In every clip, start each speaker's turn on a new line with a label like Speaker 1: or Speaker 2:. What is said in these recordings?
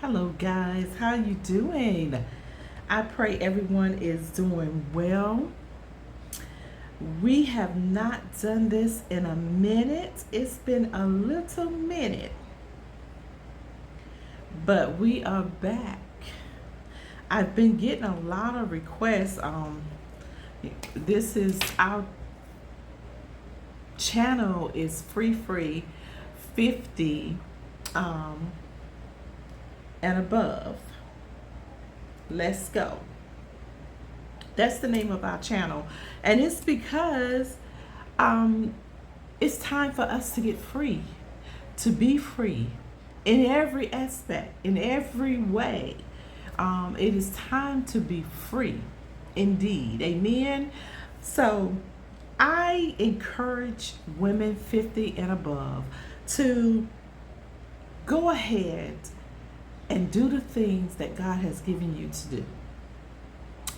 Speaker 1: Hello guys, how you doing? I pray everyone is doing well. We have not done this in a minute. It's been a little minute, but we are back. I've been getting a lot of requests. This is our channel is free 50 and above. Let's go. That's the name of our channel, and it's because it's time for us to get free, to be free in every aspect, in every way. It is time to be free indeed. Amen. So I encourage women 50 and above to go ahead and do the things that God has given you to do.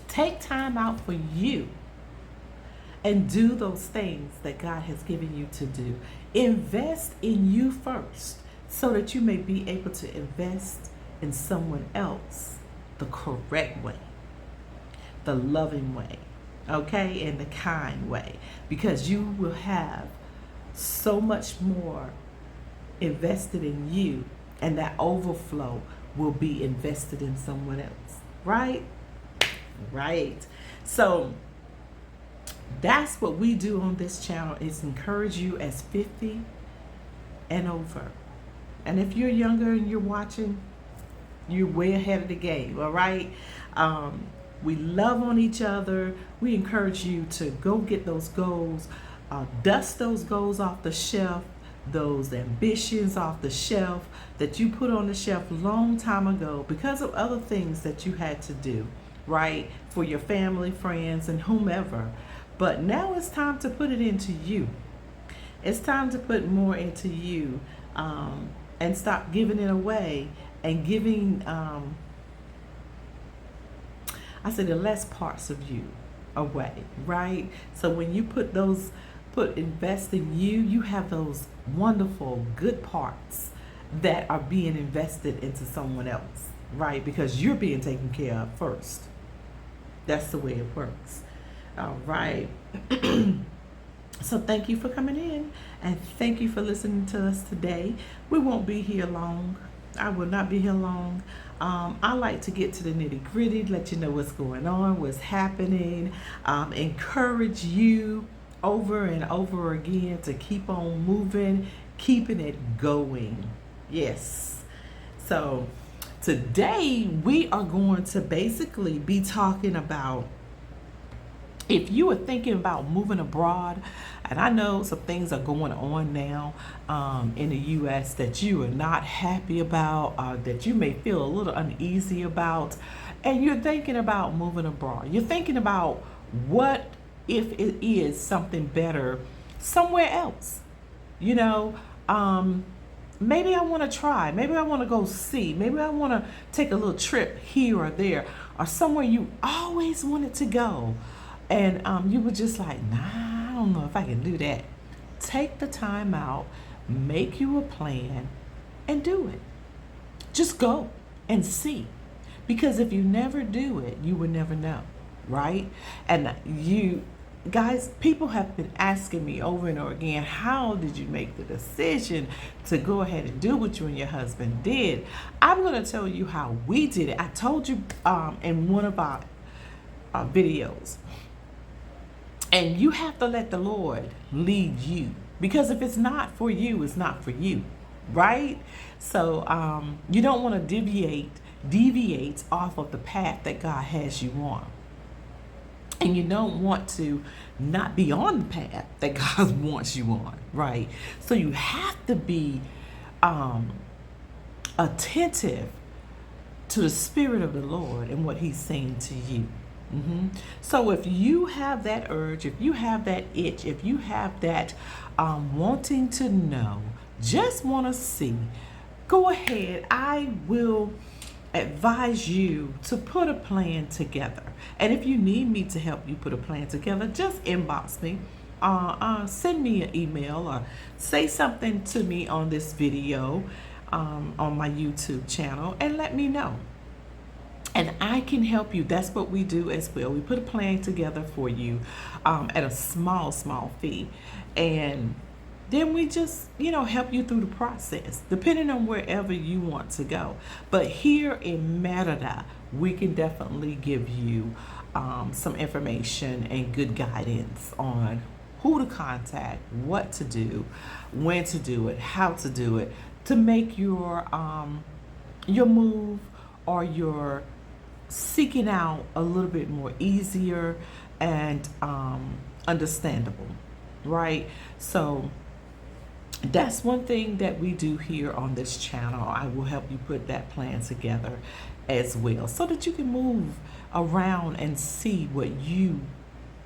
Speaker 1: Take time out for you and do those things that God has given you to do. Invest in you first so that you may be able to invest in someone else the correct way, the loving way, okay, and the kind way, because you will have so much more invested in you, and that overflow will be invested in someone else, right? Right. So that's what we do on this channel, is encourage you as 50 and over. And if you're younger and you're watching, you're way ahead of the game, all right? We love on each other. We encourage you to go get those goals, dust those goals off the shelf, those ambitions off the shelf that you put on the shelf a long time ago because of other things that you had to do, right? For your family, friends, and whomever. But now it's time to put it into you. It's time to put more into you, and stop giving it away and giving, the less parts of you away, right? So when you invest in you, you have those wonderful good parts that are being invested into someone else, right? Because you're being taken care of first. That's the way it works. All right. So thank you for coming in, and thank you for listening to us today. We won't be here long. I will not be here long. I like to get to the nitty gritty, let you know what's going on, what's happening, encourage you over and over again to keep on moving, keeping it going. Yes. So today we are going to basically be talking about, if you are thinking about moving abroad, and I know some things are going on now in the U.S. that you are not happy about, that you may feel a little uneasy about, and you're thinking about moving abroad. You're thinking about, what if it is something better somewhere else? You know, maybe I want to try. Maybe I want to go see. Maybe I want to take a little trip here or there, or somewhere you always wanted to go. And you were just like, nah, I don't know if I can do that. Take the time out, make you a plan, and do it. Just go and see. Because if you never do it, you will never know, right? And you guys, people have been asking me over and over again, how did you make the decision to go ahead and do what you and your husband did? I'm going to tell you how we did it. I told you in one of our videos. And you have to let the Lord lead you, because if it's not for you, it's not for you, right? So you don't want to deviate off of the path that God has you on. And you don't want to not be on the path that God wants you on, right? So you have to be attentive to the Spirit of the Lord and what He's saying to you. So if you have that urge, if you have that itch, if you have that wanting to know, just want to see, go ahead. I will advise you to put a plan together. And if you need me to help you put a plan together, just inbox me. Send me an email or say something to me on this video. on my YouTube channel and let me know. And I can help you. That's what we do as well. We put a plan together for you at a small fee. And then we just, help you through the process, depending on wherever you want to go. But here in Merida, we can definitely give you some information and good guidance on who to contact, what to do, when to do it, how to do it, to make your move or your seeking out a little bit more easier and understandable, right? So that's one thing that we do here on this channel. I will help you put that plan together as well so that you can move around and see what you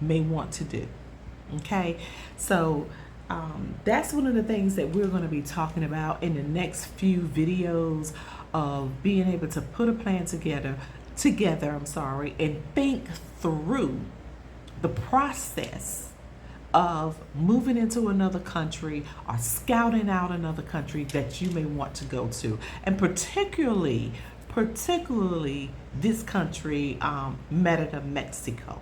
Speaker 1: may want to do. Okay, so that's one of the things that we're going to be talking about in the next few videos, of being able to put a plan together, and think through the process of moving into another country or scouting out another country that you may want to go to, and particularly this country, Merida, Mexico.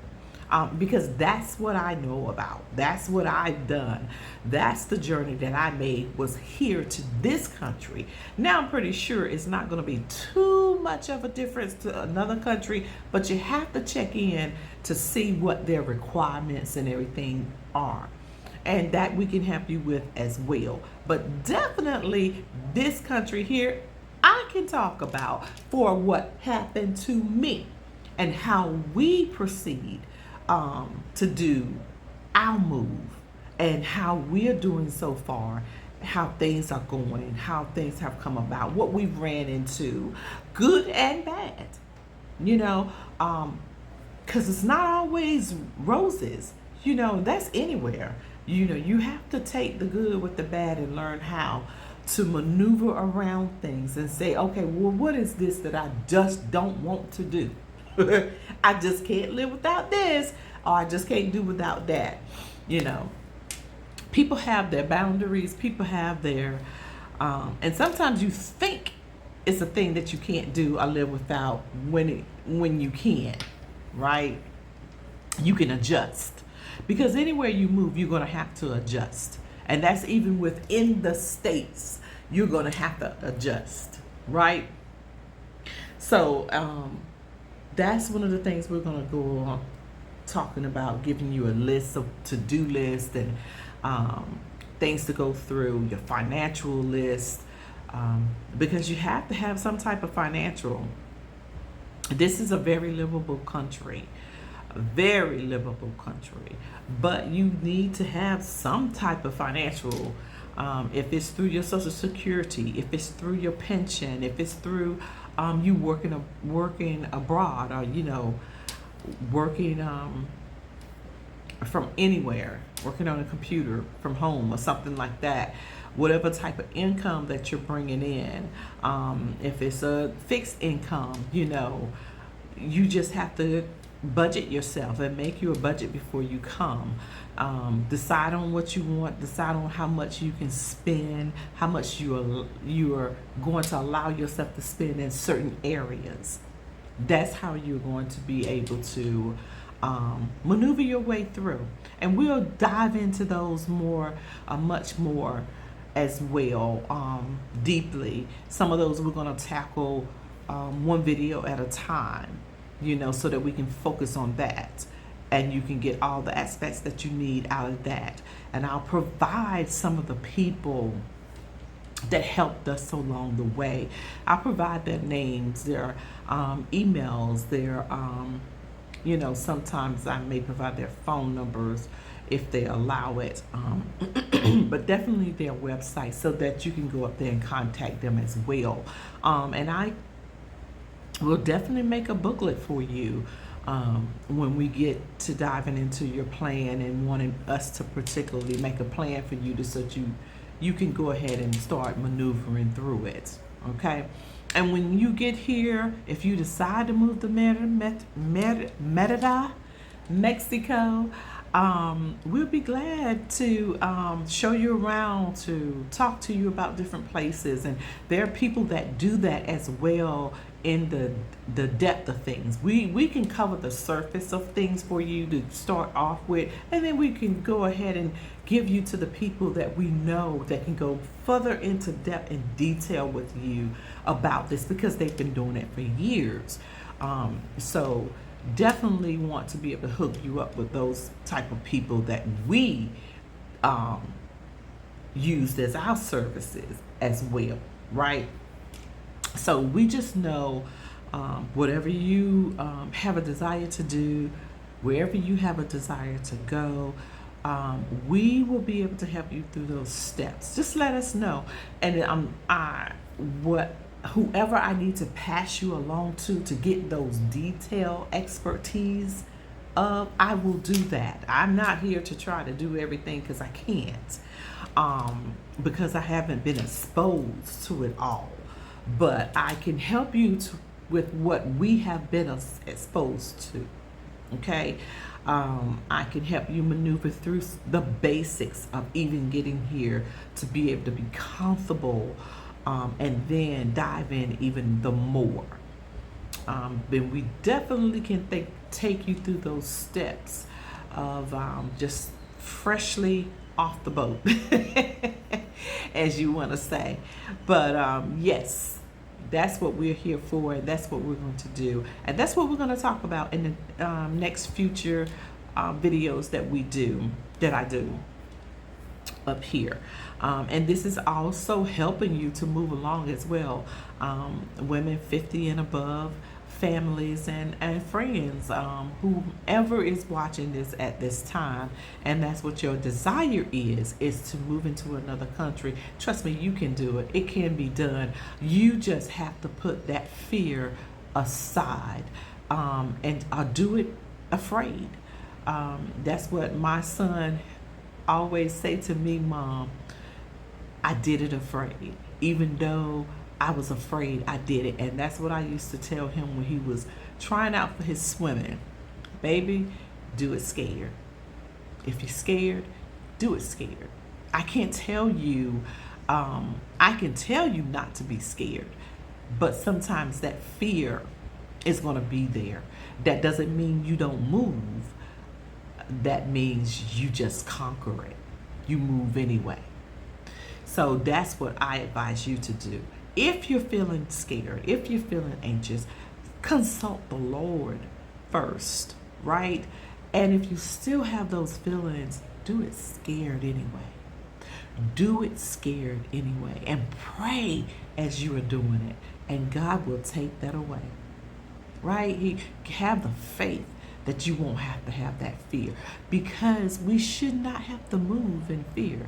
Speaker 1: Because that's what I know about. That's what I've done. That's the journey that I made, was here to this country. Now I'm pretty sure it's not going to be too much of a difference to another country, but you have to check in to see what their requirements and everything are. And that we can help you with as well. But definitely this country here, I can talk about for what happened to me and how we proceed to do our move, and how we're doing so far, how things are going, how things have come about, what we've ran into, good and bad, because it's not always roses, that's anywhere. You have to take the good with the bad and learn how to maneuver around things and say, okay, well, what is this that I just don't want to do? I just can't live without this, or I just can't do without that. People have their boundaries, people have their, and sometimes you think it's a thing that you can't do or live without when you can, right? You can adjust, because anywhere you move, you're going to have to adjust. And that's even within the states, you're going to have to adjust, right? So, that's one of the things we're going to go on talking about, giving you a list of to-do list and things to go through, your financial list, because you have to have some type of financial. This is a very livable country, but you need to have some type of financial, if it's through your Social Security, if it's through your pension, if it's through you working abroad, or working from anywhere, working on a computer from home or something like that. Whatever type of income that you're bringing in, if it's a fixed income, you just have to budget yourself and make you a budget before you come. Decide on what you want, decide on how much you can spend, how much you are going to allow yourself to spend in certain areas. That's how you're going to be able to maneuver your way through. And we'll dive into those much more as well, deeply. Some of those we're going to tackle one video at a time, so that we can focus on that, and you can get all the aspects that you need out of that. And I'll provide some of the people that helped us along the way. I'll provide their names, their emails, their sometimes I may provide their phone numbers if they allow it, but definitely their website, so that you can go up there and contact them as well. And I will definitely make a booklet for you when we get to diving into your plan and wanting us to particularly make a plan for you, so that you can go ahead and start maneuvering through it. Okay. And when you get here, if you decide to move to Merida, Mexico, we'll be glad to show you around, to talk to you about different places. And there are people that do that as well in the depth of things. We can cover the surface of things for you to start off with, and then we can go ahead and give you to the people that we know that can go further into depth and detail with you about this, because they've been doing it for years. So definitely want to be able to hook you up with those type of people that we used as our services as well, right? So we just know, whatever you have a desire to do, wherever you have a desire to go, we will be able to help you through those steps. Just let us know, and whoever I need to pass you along to get those detailed expertise of, I will do that. I'm not here to try to do everything, because I can't, because I haven't been exposed to it all. But I can help you with what we have been exposed to. Okay, I can help you maneuver through the basics of even getting here, to be able to be comfortable, and then dive in even the more. Then we definitely can take you through those steps of just freshly off the boat, as you want to say. But yes, that's what we're here for, and that's what we're going to do, and that's what we're going to talk about in the next future videos that I do up here. And this is also helping you to move along as well. Women 50 and above, families and friends, whoever is watching this at this time, and that's what your desire is to move into another country. Trust me, you can do it. It can be done. You just have to put that fear aside, and do it afraid. That's what my son always say to me, Mom, I did it afraid. Even though I was afraid, I did it. And that's what I used to tell him when he was trying out for his swimming. Baby, do it scared. If you're scared, do it scared. I can't tell you, I can tell you not to be scared, but sometimes that fear is going to be there. That doesn't mean you don't move. That means you just conquer it. You move anyway. So that's what I advise you to do. If you're feeling scared, if you're feeling anxious, consult the Lord first, right? And if you still have those feelings, do it scared anyway. Do it scared anyway. And pray as you are doing it. And God will take that away, right? Have the faith that you won't have to have that fear, because we should not have to move in fear.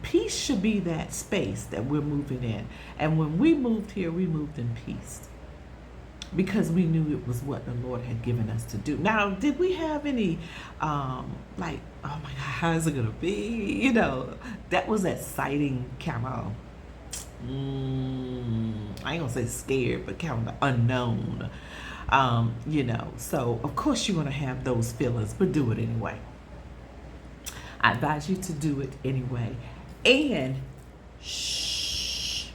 Speaker 1: Peace should be that space that we're moving in. And when we moved here, we moved in peace, because we knew it was what the Lord had given us to do. Now, did we have any, like, oh my God, how is it going to be? You know, that was exciting, kind of, I ain't going to say scared, but kind of the unknown. You know, so of course you're going to have those feelings, but do it anyway. I advise you to do it anyway. And shh.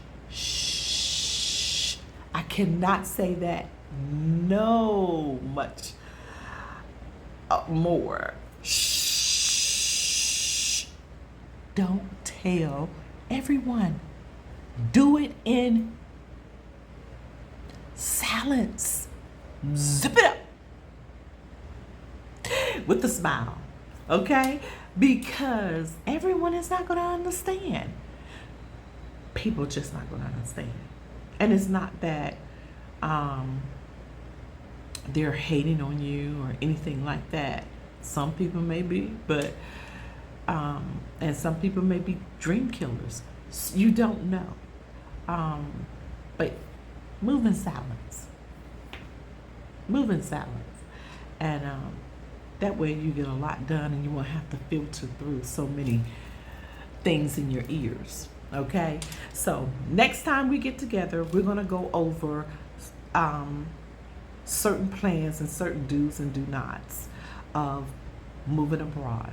Speaker 1: I cannot say that no much more. Shh. Don't tell everyone. Do it in silence. Zip it up with a smile, okay? Because everyone is not going to understand. People just not going to understand. And it's not that they're hating on you or anything like that. Some people may be, but and some people may be dream killers. You don't know. But move in silence. Move in silence. And that way you get a lot done, and you won't have to filter through so many things in your ears. Okay? So next time we get together, we're going to go over certain plans and certain do's and do nots of moving abroad.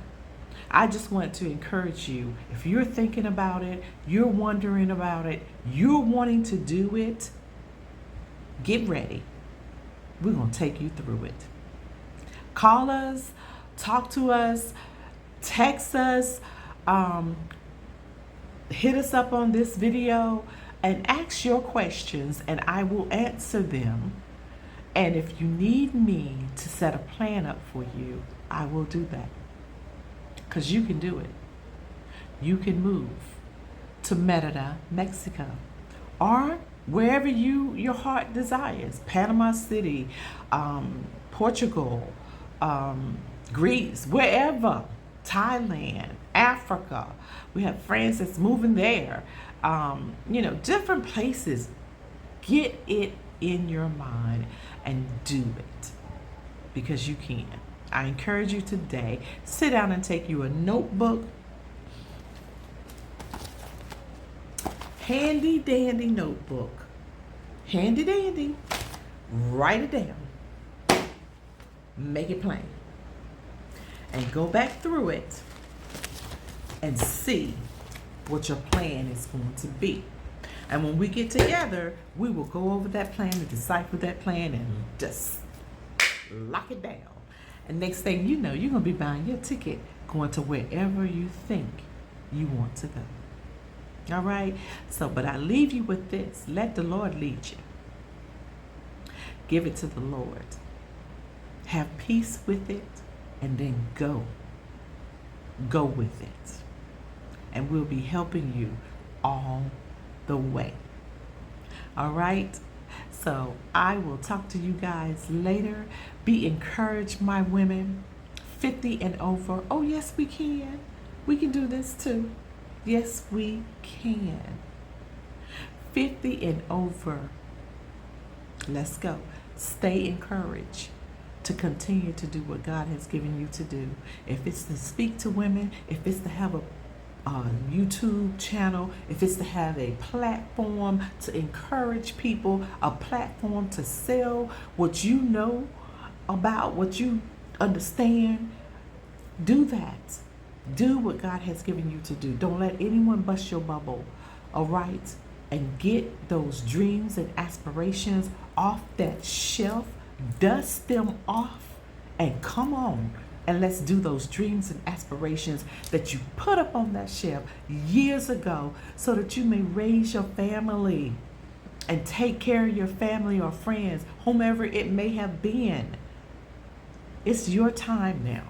Speaker 1: I just want to encourage you, if you're thinking about it, you're wondering about it, you're wanting to do it, get ready. We're going to take you through it. Call us, talk to us, text us, hit us up on this video and ask your questions, and I will answer them. And if you need me to set a plan up for you, I will do that. Because you can do it. You can move to Merida, Mexico, or wherever your heart desires. Panama City, Portugal, Greece, wherever. Thailand, Africa. We have friends that's moving there. Different places. Get it in your mind and do it, because you can. I encourage you today, sit down and take you a notebook, handy dandy notebook, handy dandy, write it down, make it plain, and go back through it and see what your plan is going to be. And when we get together, we will go over that plan and decipher that plan and just lock it down. And next thing you know, you're going to be buying your ticket, going to wherever you think you want to go. All right? But I leave you with this. Let the Lord lead you. Give it to the Lord. Have peace with it, and then go. Go with it. And we'll be helping you all the way. All right? So I will talk to you guys later. Be encouraged, my women. 50 and over. Oh, yes, we can. We can do this too. Yes, we can. 50 and over. Let's go. Stay encouraged to continue to do what God has given you to do. If it's to speak to women, if it's to have a YouTube channel, if it's to have a platform to encourage people, a platform to sell what you know about, what you understand, do that. Do what God has given you to do. Don't let anyone bust your bubble, all right? And get those dreams and aspirations off that shelf, dust them off, and come on. And let's do those dreams and aspirations that you put up on that shelf years ago so that you may raise your family and take care of your family or friends, whomever it may have been. It's your time now.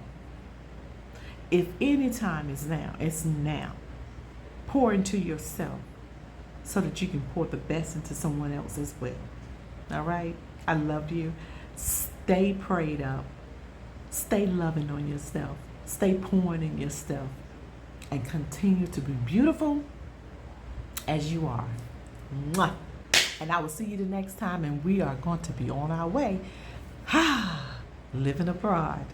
Speaker 1: If any time is now, it's now. Pour into yourself so that you can pour the best into someone else as well. All right? I love you. Stay prayed up. Stay loving on yourself. Stay pouring in yourself. And continue to be beautiful as you are. Mwah. And I will see you the next time. And we are going to be on our way. Living abroad.